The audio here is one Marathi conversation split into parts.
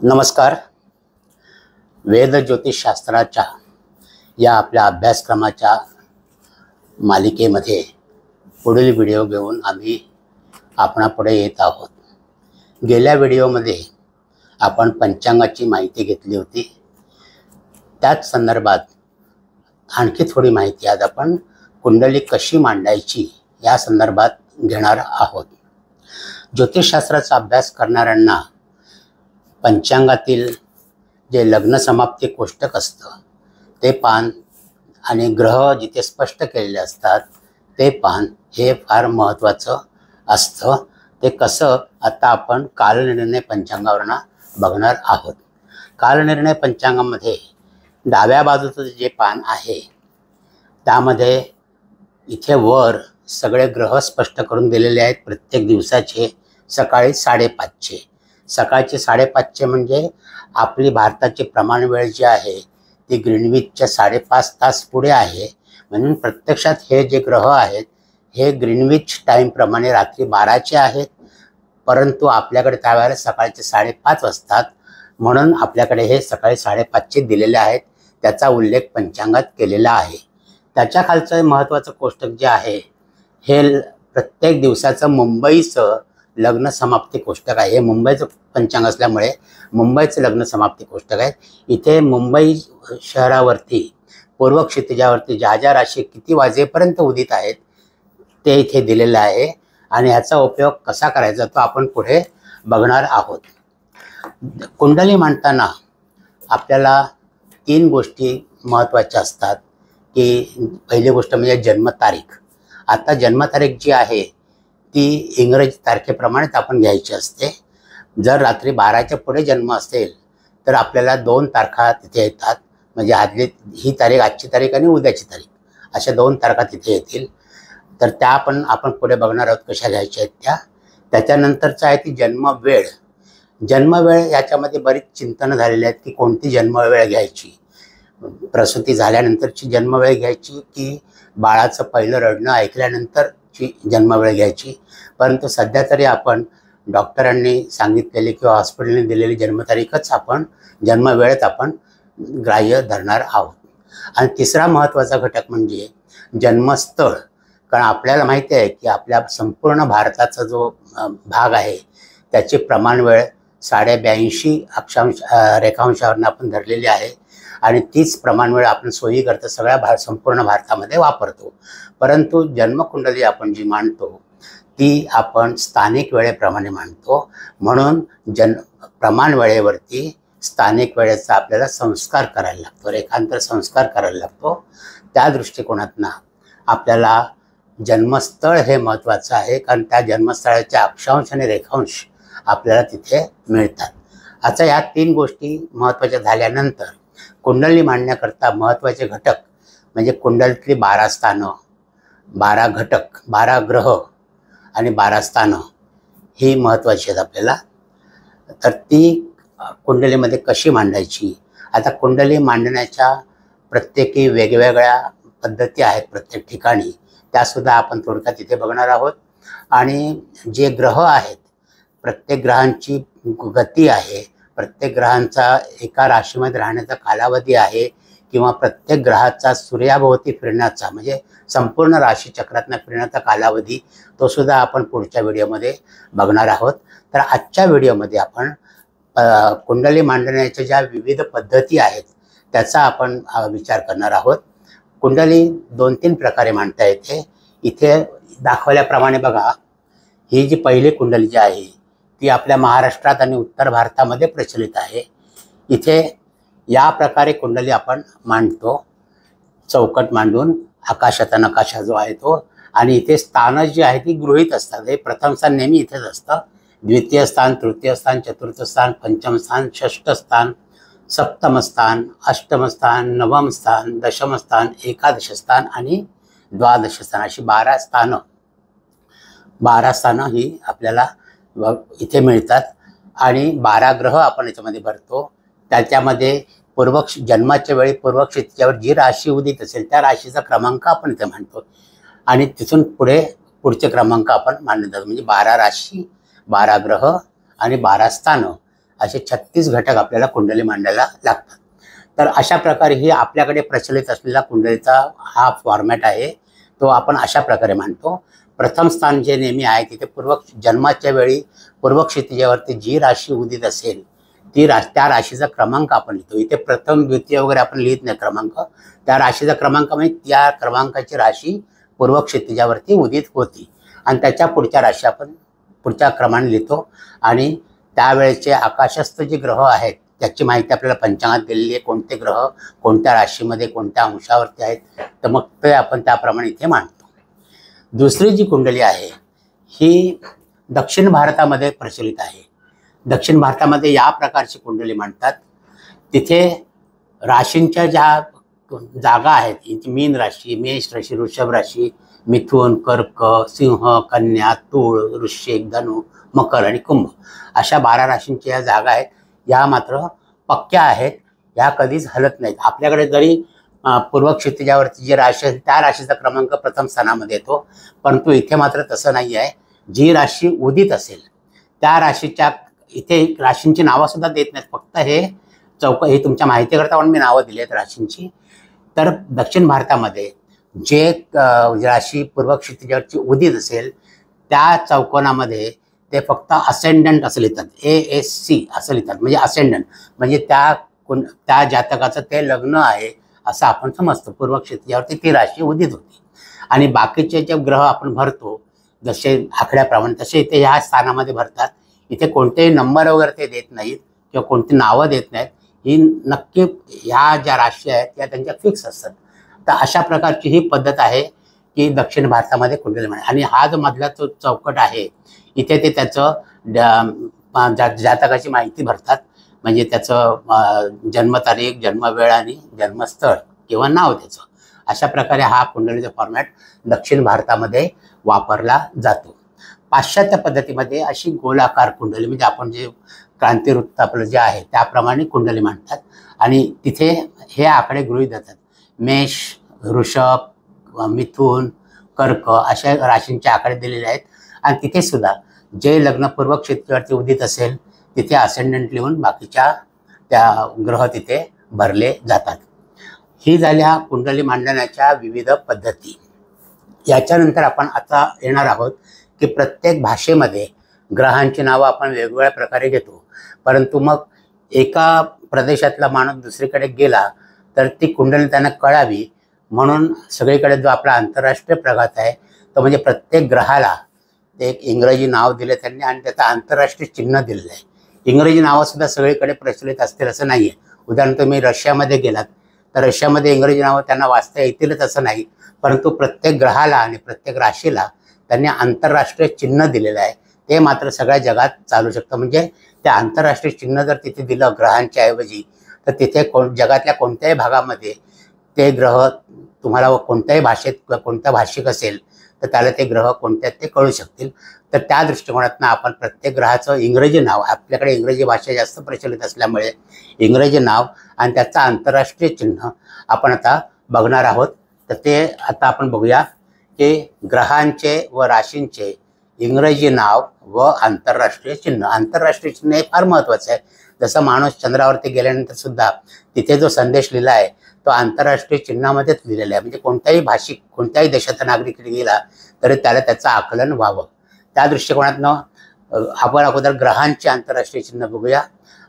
नमस्कार. वेद ज्योतिषशास्त्राच्या या आपल्या अभ्यासक्रमाच्या मालिकेमध्ये पुढील व्हिडिओ घेऊन आम्ही आपणापुढे येत आहोत. गेल्या व्हिडिओमध्ये आपण पंचांगाची माहिती घेतली होती. त्याच संदर्भात आणखी थोडी माहिती आज आपण कुंडली कशी मांडायची या संदर्भात घेणार आहोत. ज्योतिषशास्त्राचा अभ्यास करणाऱ्यांना पंचांगातील जे लग्न समाप्ती कोष्टक असतं ते पान आणि ग्रह जिथे स्पष्ट केलेले असतात ते पान हे फार महत्त्वाचं असतं. ते कसं आता आपण कालनिर्णय पंचांगावरनं बघणार आहोत. कालनिर्णय पंचांगामध्ये डाव्या बाजूचं जे पान आहे त्यामध्ये इथे वर सगळे ग्रह स्पष्ट करून दिलेले आहेत. प्रत्येक दिवसाचे सकाळी 5:30चे. सकाळचे 5:30चे म्हणजे आपली भारताची प्रमाण वेळ जी आहे ती ग्रीनविचच्या 5.5 तास पुढे आहे. म्हणून प्रत्यक्षात हे जे ग्रह आहेत हे ग्रीनविच टाईमप्रमाणे रात्री 12चे आहेत, परंतु आपल्याकडे त्यावेळेला सकाळचे 5:30 असतात. म्हणून आपल्याकडे हे सकाळी 5:30चे दिलेले आहेत. त्याचा उल्लेख पंचांगात केलेला आहे. त्याच्या खालचं महत्त्वाचं कोष्टक जे आहे हे प्रत्येक दिवसाचं मुंबईचं लग्न समाप्ती कोष्टक आहे. हे मुंबईचं पंचांग असल्यामुळे मुंबईचं लग्न समाप्ती कोष्टक आहे. इथे मुंबई शहरावरती पूर्व क्षितिजावरती ज्या ज्या राशी किती वाजेपर्यंत उदित आहेत ते इथे दिलेलं आहे आणि ह्याचा उपयोग कसा करायचा तो आपण पुढे बघणार आहोत. कुंडली मांडताना आपल्याला 3 गोष्टी महत्त्वाच्या असतात की पहिली गोष्ट म्हणजे जन्मतारीख. आता जन्मतारीख जी आहे ती इंग्रजी तारखेप्रमाणेच आपण घ्यायची असते. जर रात्री 12च्या पुढे जन्म असेल तर आपल्याला 2 तारखा तिथे येतात. म्हणजे ही तारीख, आजची तारीख आणि उद्याची तारीख अशा 2 तारखा तिथे येतील. तर त्या आपण पुढे बघणार आहोत कशा घ्यायच्या आहेत त्या. त्याच्यानंतरचं आहे ती जन्मवेळ. जन्मवेळ याच्यामध्ये बरीच चिंतनं झालेली आहेत की कोणती जन्मवेळ घ्यायची. प्रसूती झाल्यानंतरची जन्मवेळ घ्यायची की बाळाचं पहिलं रडणं ऐकल्यानंतरची जन्मवेळ घ्यायची. परंतु सध्या तरी आपण डॉक्टरांनी सांगितलेली किंवा हॉस्पिटलने दिलेली जन्मतारीखच आपण जन्मवेळेत आपण ग्राह्य धरणार आहोत. आणि तिसरा महत्त्वाचा घटक म्हणजे जन्मस्थळ. कारण आपल्याला माहिती आहे की आपल्या संपूर्ण भारताचा जो भाग आहे त्याची प्रमाणवेळ 82.5 रेखांशावरून आपण धरलेली आहे आणि तीच प्रमाणवेळ आपण सोयीकरता सगळ्या संपूर्ण भारतामध्ये वापरतो. परंतु जन्मकुंडली आपण जी मांडतो ती आपण स्थानिक वेळेप्रमाणे मांडतो. म्हणून प्रमाण वेळेवरती स्थानिक वेळेचा आपल्याला संस्कार करायला लागतो, रेखांतर संस्कार करायला लागतो. त्या दृष्टिकोनातनं आपल्याला जन्मस्थळ हे महत्त्वाचं आहे, कारण त्या जन्मस्थळाचे अक्षांश आणि रेखांश आपल्याला तिथे मिळतात. आता या 3 गोष्टी महत्त्वाच्या झाल्यानंतर कुंडली मांडण्याकरता महत्त्वाचे घटक म्हणजे कुंडलीतली 12 स्थानं, 12 घटक, 12 ग्रह आणि 12 स्थानं ही महत्त्वाची आहेत आपल्याला. तर ती कुंडलीमध्ये कशी मांडायची. आता कुंडली मांडण्याच्या प्रत्येकी वेगवेगळ्या पद्धती आहेत प्रत्येक ठिकाणी. त्यासुद्धा आपण थोडक्यात तिथे बघणार आहोत. आणि जे ग्रह आहेत प्रत्येक ग्रहांची गती आहे, प्रत्येक ग्रहांचा एका राशीमध्ये राहण्याचा कालावधी आहे किंवा प्रत्येक ग्रहाचा सूर्याभोवती फिरण्याचा म्हणजे संपूर्ण राशीचक्रातनं फिरण्याचा कालावधी तो सुद्धा आपण पुढच्या व्हिडिओमध्ये बघणार आहोत. तर आजच्या व्हिडिओमध्ये आपण कुंडली मांडण्याच्या ज्या विविध पद्धती आहेत त्याचा आपण विचार करणार आहोत. कुंडली 2-3 प्रकारे मांडता येते. इथे दाखवल्याप्रमाणे बघा, ही जी पहिली कुंडली जी आहे ती आपल्या महाराष्ट्रात आणि उत्तर भारतामध्ये प्रचलित आहे. इथे या प्रकारे कुंडली आपण मांडतो. चौकट मांडून आकाशाचा नकाशा जो आहे तो, आणि इथे स्थानं जी आहे ती गृहीत असतात. हे प्रथम स्थान नेहमी इथेच असतं. द्वितीय स्थान, तृतीय स्थान, चतुर्थ स्थान, पंचम स्थान, षष्ठ स्थान, सप्तम स्थान, अष्टम स्थान, नवम स्थान, दशम स्थान, एकादश स्थान आणि द्वादश स्थान अशी 12 स्थानं ही आपल्याला इथे मिळतात. आणि 12 ग्रह आपण याच्यामध्ये भरतो. त्याच्यामध्ये जन्माच्या वेळी पूर्व क्षितिजावर जी राशी उदित असेल त्या राशीचा क्रमांक आपण इथे मांडतो आणि तिथून पुढचे क्रमांक आपण मांडतात. म्हणजे 12 राशी, 12 ग्रह आणि 12 स्थानं असे 36 घटक आपल्याला कुंडली मांडायला लागतात. तर अशा प्रकारे ही आपल्याकडे प्रचलित असलेला कुंडलीचा हा फॉर्मॅट आहे, तो आपण अशा प्रकारे मांडतो. प्रथम स्थान जे नेहमी आहे तिथे जन्माच्या वेळी पूर्व क्षितिजावरती जी राशी उदित असेल त्या राशीचा क्रमांक आपण लिहितो. इथे प्रथम द्वितीय वगैरे आपण लिहित नाही क्रमांक, त्या राशीचा क्रमांक म्हणजे त्या क्रमांकाची राशी पूर्व क्षितिजावरती उदित होती आणि त्याच्या पुढच्या राशी आपण पुढच्या क्रमाने लिहितो. आणि त्यावेळेचे आकाशस्थ जे ग्रह आहेत त्याची माहिती आपल्याला पंचांगात दिलेली आहे, कोणते ग्रह कोणत्या राशीमध्ये कोणत्या अंशावरती आहेत, तर मग ते आपण त्याप्रमाणे इथे मांडतो. दुसरी जी कुंडली आहे ही दक्षिण भारतामध्ये प्रचलित आहे. दक्षिण भारतामध्ये या प्रकारची कुंडली मांडतात. तिथे राशींच्या ज्या जागा आहेत, मीन राशी, मेष राशी, वृषभ राशी, मिथुन, कर्क, सिंह, कन्या, तूळ, वृश्चिक, धनु, मकर आणि कुंभ अशा 12 राशींच्या या जागा आहेत. या मात्र पक्क्या आहेत, या कधीच हलत नाहीत. आपल्याकडे जरी पूर्व क्षितिजावरती जी राशी आहे त्या राशीचा क्रमांक प्रथम स्थानामध्ये येतो, परंतु इथे मात्र तसं नाही आहे. जी राशी उदित असेल त्या राशीच्या इथे राशींची नावं सुद्धा देत नाहीत, फक्त हे हे तुमच्या माहितीकरता पण मी नावं दिली आहेत राशींची. तर दक्षिण भारतामध्ये जे राशी पूर्व क्षितिजावरची उदित असेल त्या चौकोनामध्ये ते फक्त असेंडंट असं लिहितात, ASC असं लिहितात. म्हणजे असेंडंट म्हणजे त्या जातकाचं ते लग्न आहे असं आपण समजतो. पूर्व क्षितिजावरती ती राशी उदित होती. आणि बाकीचे जे ग्रह आपण भरतो जसे आकड्याप्रमाणे तसे इथे ह्या स्थानामध्ये भरतात. इथे कोणतेही नंबर वगैरे ते देत नाहीत किंवा कोणती नावं देत नाहीत. ही नक्की ह्या ज्या राशी आहेत त्या त्यांच्या फिक्स असतात. तर अशा प्रकारची ही पद्धत आहे की दक्षिण भारतामध्ये कुंडली मांडणे. आणि हा जो मधला जो चौकट आहे इथे ते त्याचं जातकाची माहिती भरतात, म्हणजे त्याचं जन्मतारीख, जन्मवेळ आणि जन्मस्थळ किंवा नाव त्याचं. अशा प्रकारे हा कुंडलीचा फॉर्मॅट दक्षिण भारतामध्ये वापरला जातो. पाश्चात्य पद्धतीमध्ये अशी गोलाकार कुंडली म्हणजे आपण जे क्रांतिवृत्त आपलं जे आहे त्याप्रमाणे कुंडली मांडतात आणि तिथे हे आकडे गृहीत जातात. मेष, वृषभ, मिथुन, कर्क अशा राशींचे आकडे दिलेले आहेत. आणि तिथे सुद्धा जे लग्नपूर्व क्षितिजावरती उदित असेल तिथे असेंडंट लिहून बाकीच्या त्या ग्रह तिथे भरले जातात. ही झाल्या कुंडली मांडण्याच्या विविध पद्धती. याच्यानंतर आपण आता येणार आहोत की प्रत्येक भाषेमध्ये ग्रहांची नावं आपण वेगवेगळ्या प्रकारे घेतो, परंतु मग एका प्रदेशातला माणूस दुसरीकडे गेला तर ती कुंडली त्यांना कळावी म्हणून सगळीकडे जो आपला आंतरराष्ट्रीय प्रघात आहे तो म्हणजे प्रत्येक ग्रहाला ते एक इंग्रजी नाव दिले त्यांनी आणि त्याचं आंतरराष्ट्रीय चिन्ह दिलेलं आहे. इंग्रजी नावंसुद्धा सगळीकडे प्रचलित असतील असं नाही आहे. उदाहरणार्थ तुम्ही रशियामध्ये गेलात तर रशियामध्ये इंग्रजी नावं त्यांना वाचता येतीलच असं नाही, परंतु प्रत्येक ग्रहाला आणि प्रत्येक राशीला त्यांनी आंतरराष्ट्रीय चिन्ह दिलेलं आहे. ते मात्र सगळ्या जगात चालू शकतं. म्हणजे ते आंतरराष्ट्रीय चिन्ह जर तिथे दिलं ग्रहांच्या ऐवजी तर तिथे जगातल्या कोणत्याही भागामध्ये ते ग्रह तुम्हाला कोणत्याही भाषेत किंवा कोणत्या भाषिक असेल तर त्याला ते ग्रह कोणत्यात ते कळू शकतील. तर त्या दृष्टिकोनातून आपण प्रत्येक ग्रहाचं इंग्रजी नाव, आपल्याकडे इंग्रजी भाषा जास्त प्रचलित असल्यामुळे इंग्रजी नाव आणि त्याचं आंतरराष्ट्रीय चिन्ह आपण आता बघणार आहोत. तर ते आता आपण बघूया की ग्रहांचे व राशींचे इंग्रजी नाव व आंतरराष्ट्रीय चिन्ह. आंतरराष्ट्रीय चिन्ह हे फार महत्त्वाचं आहे. जसं माणूस चंद्रावरती गेल्यानंतर सुद्धा तिथे जो संदेश लिहिला आहे तो आंतरराष्ट्रीय चिन्हामध्येच लिहिलेला आहे. म्हणजे कोणत्याही भाषिक कोणत्याही देशाचा नागरिक गेला तरी त्याला त्याचं आकलन व्हावं. त्या दृष्टिकोनातनं आपण अगोदर ग्रहांचे आंतरराष्ट्रीय चिन्ह बघूया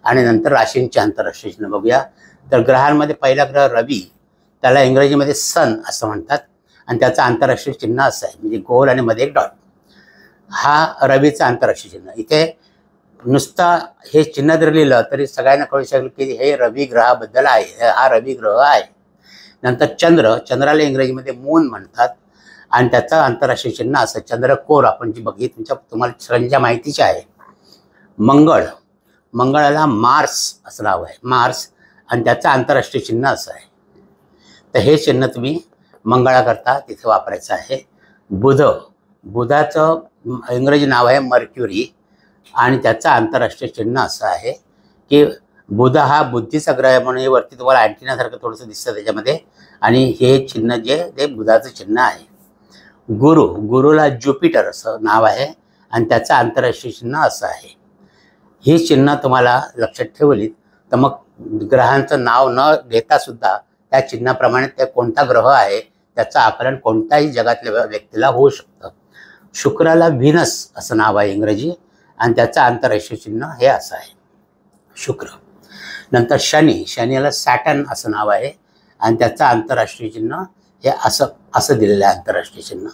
आणि नंतर राशींचे आंतरराष्ट्रीय चिन्ह बघूया. तर ग्रहांमध्ये पहिला ग्रह रवी, त्याला इंग्रजीमध्ये सन असं म्हणतात आणि त्याचं आंतरराष्ट्रीय चिन्ह असं आहे म्हणजे गोल आणि मध्ये एक डॉट. हा रवीचं आंतरराष्ट्रीय चिन्ह. इथे नुसतं हे चिन्ह जर लिहिलं तरी सगळ्यांना कळू शकेल की हे रवी ग्रहाबद्दल आहे, हा रवी ग्रह आहे. नंतर चंद्राला इंग्रजीमध्ये मून म्हणतात आणि त्याचं आंतरराष्ट्रीय चिन्ह असं चंद्रकोर, आपण जी बघितली तुम्हाला सगळ्यांच्या माहितीची आहे. मंगळाला मार्स असं नाव आहे, मार्स, आणि त्याचं आंतरराष्ट्रीय चिन्ह असं आहे. तर हे चिन्ह तुम्ही मंगळाकरता तिथे वापरायचं आहे. बुधाचं इंग्रजी नाव आहे मर्क्युरी आणि त्याचं आंतरराष्ट्रीय चिन्ह असं आहे की बुध हा बुद्धीचा ग्रह म्हणून वरती तुम्हाला अँटिनासारखं थोडंसं दिसतं त्याच्यामध्ये, आणि हे चिन्ह जे ते बुधाचं चिन्ह आहे. गुरुला ज्युपिटर असं नाव आहे आणि त्याचं आंतरराष्ट्रीय चिन्ह असं आहे. ही चिन्ह तुम्हाला लक्षात ठेवली तर मग ग्रहांचं नाव न घेता सुद्धा त्या चिन्हाप्रमाणे ते कोणता ग्रह आहे त्याचं आकलन कोणत्याही जगातल्या व्यक्तीला होऊ शकतं. शुक्राला व्हीनस असं नाव आहे इंग्रजी आणि त्याचं आंतरराष्ट्रीय चिन्ह हे असं आहे शुक्र. नंतर शनीला सॅटर्न असं नाव आहे आणि त्याचं आंतरराष्ट्रीय चिन्ह हे असं दिलेलं आहे आंतरराष्ट्रीय चिन्ह.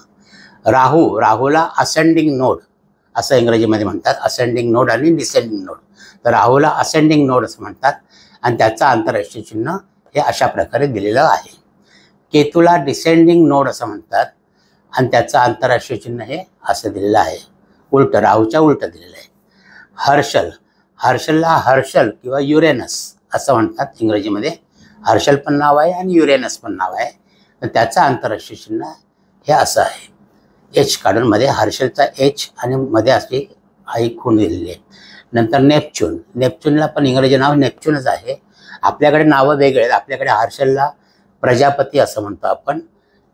राहूला असेंडिंग नोड असं इंग्रजीमध्ये म्हणतात, असेंडिंग नोड आणि डिसेंडिंग नोड. तर राहूला असेंडिंग नोड असं म्हणतात आणि त्याचं आंतरराष्ट्रीय चिन्ह हे अशा प्रकारे दिलेलं आहे. केतूला डिसेंडिंग नोड असं म्हणतात आणि त्याचं आंतरराष्ट्रीय चिन्ह हे असं दिलेलं आहे, उलट राहूच्या उलट दिलेलं आहे. हर्षलला हर्षल किंवा युरेनस असं म्हणतात इंग्रजीमध्ये. हर्षल पण नाव आहे आणि युरेनस पण नाव आहे. तर त्याचं आंतरराष्ट्रीय चिन्ह हे असं आहे, एच काढून मध्ये हर्षलचा एच आणि मध्ये अशी आई खूण दिलेली आहे. नंतर नेपच्यूनला पण इंग्रजी नाव नेपच्यूनच आहे. आपल्याकडे नावं वेगळे आहेत. आपल्याकडे हर्षलला प्रजापती असं म्हणतो आपण,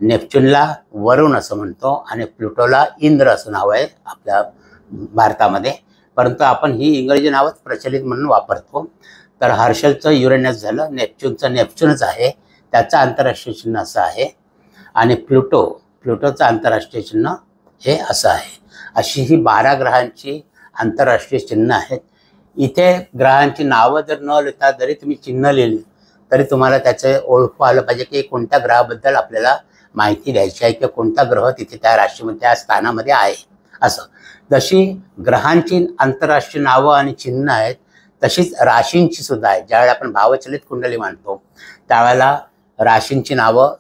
नेपच्यूनला वरुण असं म्हणतो आणि प्लुटोला इंद्र असं नाव आहे आपल्या भारतामध्ये. परंतु आपण ही इंग्रजी नावच प्रचलित म्हणून वापरतो. तर हर्षलचं युरेनस झालं, नेपच्यूनचं नेपच्यूनच आहे, त्याचं आंतरराष्ट्रीय चिन्ह असं आहे. आणि प्लुटोचं आंतरराष्ट्रीय चिन्ह हे असं आहे. अशी ही 12 ग्रहांची आंतरराष्ट्रीय चिन्ह आहेत. इथे ग्रहांची नावं जर न लिहिता जरी तुम्ही चिन्ह लिहिली तरी तुम्हाला त्याचं ओळखू आलं पाहिजे की कोणत्या ग्रहाबद्दल आपल्याला माहिती द्यायची आहे किंवा कोणता ग्रह तिथे त्या राशीमध्ये त्या स्थानामध्ये आहे असं. जशी ग्रहांची आंतरराष्ट्रीय नावं आणि चिन्ह आहेत तशीच राशींची सुद्धा आहेत. ज्यावेळेला आपण भावचलित कुंडली मांडतो त्यावेळेला राशींची नावं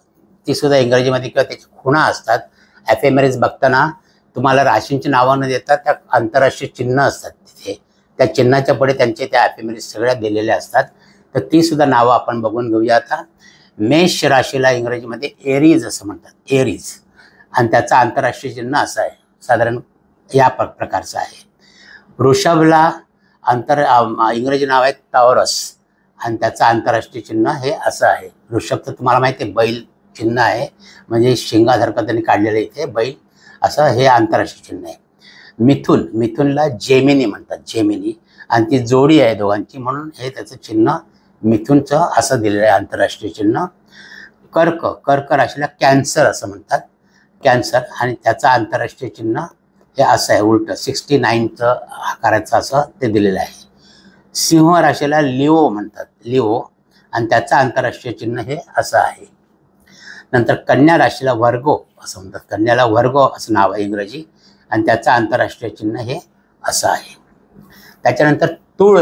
ती सुद्धा इंग्रजीमध्ये किंवा त्याची खुणा असतात. एफेमेरिस बघताना तुम्हाला राशींची नावं न देता त्या आंतरराष्ट्रीय चिन्ह असतात तिथे, त्या चिन्हाच्या पुढे त्यांचे त्या एफेमेरिस सगळ्या दिलेल्या असतात. तर ती सुद्धा नावं आपण बघून घेऊया आता. मेष राशीला इंग्रजीमध्ये एरीज असं म्हणतात, एरीज, आणि त्याचं आंतरराष्ट्रीय चिन्ह असं आहे, साधारण या प्रकारचं आहे. वृषभला इंग्रजी नाव आहे टॉरस आणि त्याचं आंतरराष्ट्रीय चिन्ह हे असं आहे. वृषभ तर तुम्हाला माहिती आहे बैल चिन्ह आहे, म्हणजे शिंगासारखं त्यांनी काढलेलं इथे बैल असं हे आंतरराष्ट्रीय चिन्ह आहे. मिथुनला जेमिनी म्हणतात, जेमिनी, आणि ती जोडी आहे दोघांची म्हणून हे त्याचं चिन्ह मिथुनचं असं दिलेलं आहे आंतरराष्ट्रीय चिन्ह. कर्क राशीला कॅन्सर असं म्हणतात, कॅन्सर, आणि त्याचं आंतरराष्ट्रीय चिन्ह हे असं आहे, उलट 69चं आकाराचं असं ते दिलेलं आहे. सिंह राशीला लिओ म्हणतात, लिओ, आणि त्याचं आंतरराष्ट्रीय चिन्ह हे असं आहे. नंतर कन्या राशीला वर्गो असं म्हणतात, कन्याला वर्गो असं नाव आहे इंग्रजी आणि त्याचं आंतरराष्ट्रीय चिन्ह हे असं आहे. त्याच्यानंतर तुळ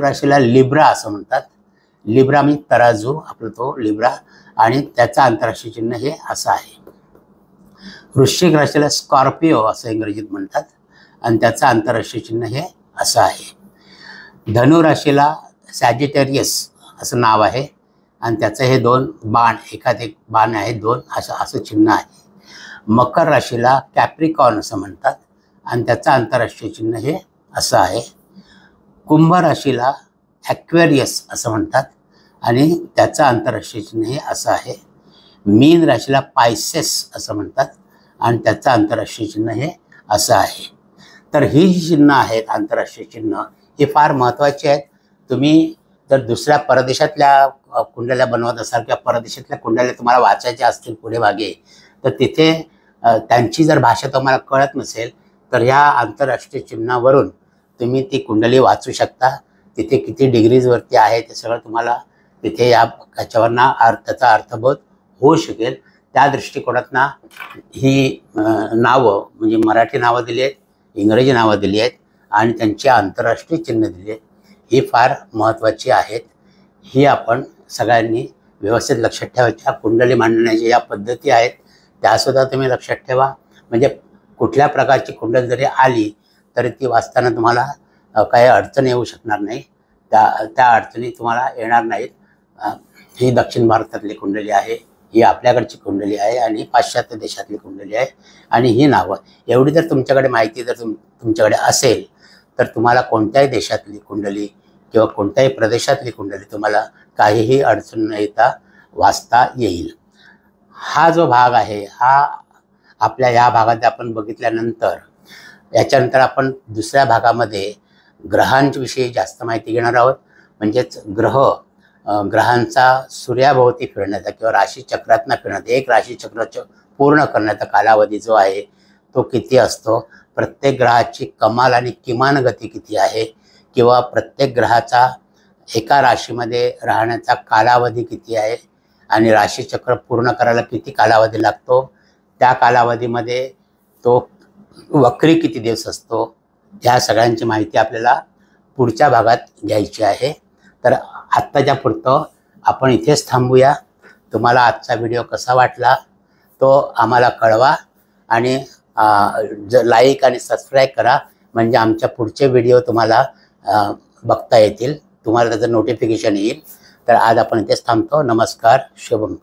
राशीला लिब्रा असं म्हणतात, लिब्रा म्हणजे तराजू आपलं तो लिब्रा, आणि त्याचं आंतरराष्ट्रीय चिन्ह हे असं आहे. वृश्चिक राशीला स्कॉर्पिओ असं इंग्रजीत म्हणतात आणि त्याचं आंतरराष्ट्रीय चिन्ह हे असं आहे. धनुराशीला सॅजिटेरियस असं नाव आहे आणि त्याचं हे 2 बाण, एखाद एक बाण आहे, 2 असं चिन्ह आहे. मकर राशीला कॅप्रिकॉर्न असं म्हणतात आणि त्याचं आंतरराष्ट्रीय चिन्ह हे असं आहे. कुंभ राशीला ॲक्वेरियस असं म्हणतात आणि त्याचं आंतरराष्ट्रीय चिन्ह हे असं आहे. मीन राशीला पायसेस असं म्हणतात आणि त्याचं आंतरराष्ट्रीय चिन्ह हे असं आहे. तर ही जी चिन्ह आहेत आंतरराष्ट्रीय चिन्ह ही फार महत्त्वाची आहेत. तुम्ही जर दुसऱ्या परदेशातल्या कुंडल्या बनवत असाल किंवा परदेशातल्या कुंडल्या तुम्हाला वाचायच्या असतील पुढे मागे, तर तिथे त्यांची जर भाषा तुम्हाला कळत नसेल तर ह्या आंतरराष्ट्रीय चिन्हावरून तुम्ही ती कुंडली वाचू शकता. तिथे किती डिग्रीजवरती आहे ते सगळं तुम्हाला तिथे याच्यावरनं त्याचा अर्थबोध होऊ शकेल. त्या दृष्टिकोनातनं ही नावं म्हणजे मराठी नावं दिली आहेत, इंग्रजी नावं दिली आहेत आणि त्यांची आंतरराष्ट्रीय चिन्ह दिली आहेत. ही फार महत्त्वाची आहेत. ही आपण सगळ्यांनी व्यवस्थित लक्षात ठेवायच्या. कुंडली मांडण्याच्या या पद्धती आहेत त्यासुद्धा तुम्ही लक्षात ठेवा. म्हणजे कुठल्या प्रकारची कुंडली जरी आली तरी ती वाचताना तुम्हाला काही अडचण येऊ शकणार नाही, त्या अडचणी तुम्हाला येणार नाहीत. ही दक्षिण भारतातली कुंडली आहे, ही आपल्याकडची कुंडली आहे आणि पाश्चात्य देशातली कुंडली आहे. आणि ही नावं एवढी जर तुमच्याकडे माहिती जर तुमच्याकडे असेल तर तुम्हाला कोणत्याही देशातली कुंडली किंवा कोणत्याही प्रदेशातली कुंडली तुम्हाला काहीही अडचण न येता वाचता येईल. हा जो भाग आहे हा आपल्या या भागात आपण बघितल्यानंतर याच्यानंतर आपण दुसऱ्या भागामध्ये ग्रहांविषयी जास्त माहिती घेणार आहोत. म्हणजेच ग्रहांचा सूर्याभोवती फिरण्याचा किंवा राशीचक्रातनं फिरण्याचा, एक राशीचक्र पूर्ण करण्याचा कालावधी जो आहे तो किती असतो, प्रत्येक ग्रहाची कमाल आणि किमान गती किती आहे, किंवा प्रत्येक ग्रहाचा एका राशीमध्ये राहण्याचा कालावधी किती आहे आणि राशीचक्र पूर्ण करायला किती कालावधी लागतो, त्या कालावधीमध्ये तो वक्री किती दिवस असतो, ह्या सगळ्यांची माहिती आपल्याला पुढच्या भागात घ्यायची आहे. तर आत्ताच्या पुरतं आपण इथेच थांबूया. तुम्हाला आजचा व्हिडिओ कसा वाटला तो आम्हाला कळवा आणि लाईक आणि सबस्क्राईब करा, म्हणजे आमच्या पुढचे व्हिडिओ तुम्हाला बघता येतील, तुम्हाला त्याचं नोटिफिकेशन येईल. तर आज आपण इथेच थांबतो. नमस्कार. शुभम.